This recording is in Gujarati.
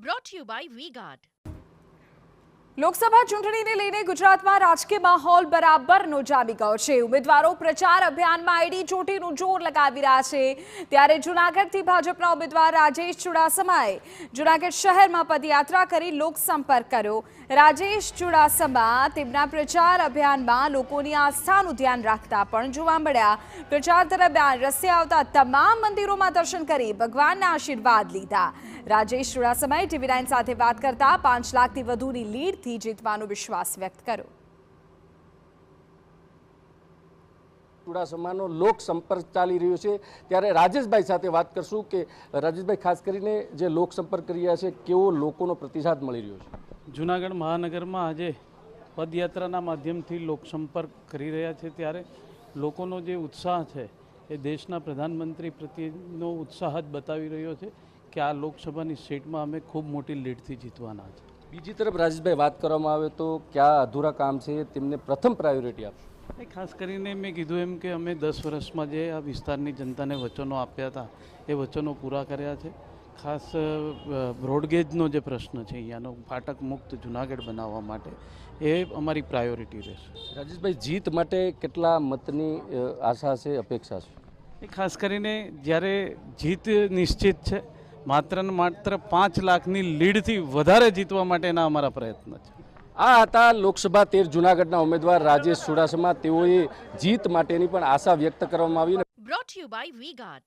brought to you by V-Guard. Lok Sabha ચૂંટણીને લઈને ગુજરાતમાં રાજકીય માહોલ બરાબરનો જામી ગયો છે। ઉમેદવારો પ્રચાર અભિયાનમાં આઈડી ચોટીનું જોર લગાવી રહ્યા છે। ત્યારે જૂનાગઢથી ભાજપના ઉમેદવાર રાજેશ ચુડાસમાએ જૂનાગઢ શહેરમાં પદયાત્રા કરી લોકસંપર્ક કર્યો। રાજેશ ચુડાસમા તેમના પ્રચાર અભિયાનમાં લોકોની આસ્થાનું ધ્યાન રાખતા પણ જોવા મળ્યા। પ્રચાર દરમિયાન રસ્તે આવતા તમામ મંદિરોમાં દર્શન કરી ભગવાનના આશીર્વાદ લીધા। રાજેશ ચુડાસમાએ TV9 સાથે વાત કરતા 5 લાખથી વધુની લીડ થી જીતવાનો વિશ્વાસ વ્યક્ત કર્યો। ચુડાસમાનો લોક સંપર્ક ચાલી રહ્યો છે ત્યારે રાજેશભાઈ સાથે વાત કરશું કે રાજેશભાઈ ખાસ કરીને જે લોક સંપર્ક કરી રહ્યા છે કેવો લોકોનો પ્રતિસાદ મળી રહ્યો છે। જૂનાગઢ મહાનગરમાં આજે પદયાત્રાના માધ્યમથી લોક સંપર્ક કરી રહ્યા છે ત્યારે લોકોનો જે ઉત્સાહ છે એ દેશના પ્રધાનમંત્રી પ્રત્યેનો ઉત્સાહ જ બતાવી રહ્યો છે કે આ લોકસભાની સીટમાં અમે ખૂબ મોટી લીડથી જીતવાના છે। બીજી તરફ રાજેશભાઈ વાત કરવામાં આવે તો ક્યાં અધૂરા કામ છે તેમને પ્રથમ પ્રાયોરિટી આપશે। ખાસ કરીને મેં કીધું એમ કે અમે 10 વર્ષમાં જે આ વિસ્તારની જનતાને વચનો આપ્યા હતા એ વચનો પૂરા કર્યા છે। ખાસ બ્રોડગેજનો જે પ્રશ્ન છે અહીંયાનો ફાટક મુક્ત જૂનાગઢ બનાવવા માટે એ અમારી પ્રાયોરિટી રહેશે। રાજેશભાઈ જીત માટે કેટલા મતની આશા છે અપેક્ષા છે? એ ખાસ કરીને જ્યારે જીત નિશ્ચિત છે માત્ર ને માત્ર 5 લાખની લીડથી વધારે જીતવા માટેના અમારા પ્રયત્ન છે। આ હતા લોકસભા 13 જૂનાગઢના ઉમેદવાર રાજેશ ચુડાસમા। તેઓએ જીત માટેની પણ આશા વ્યક્ત કરવામાં આવી। Brought to you by V-Guard.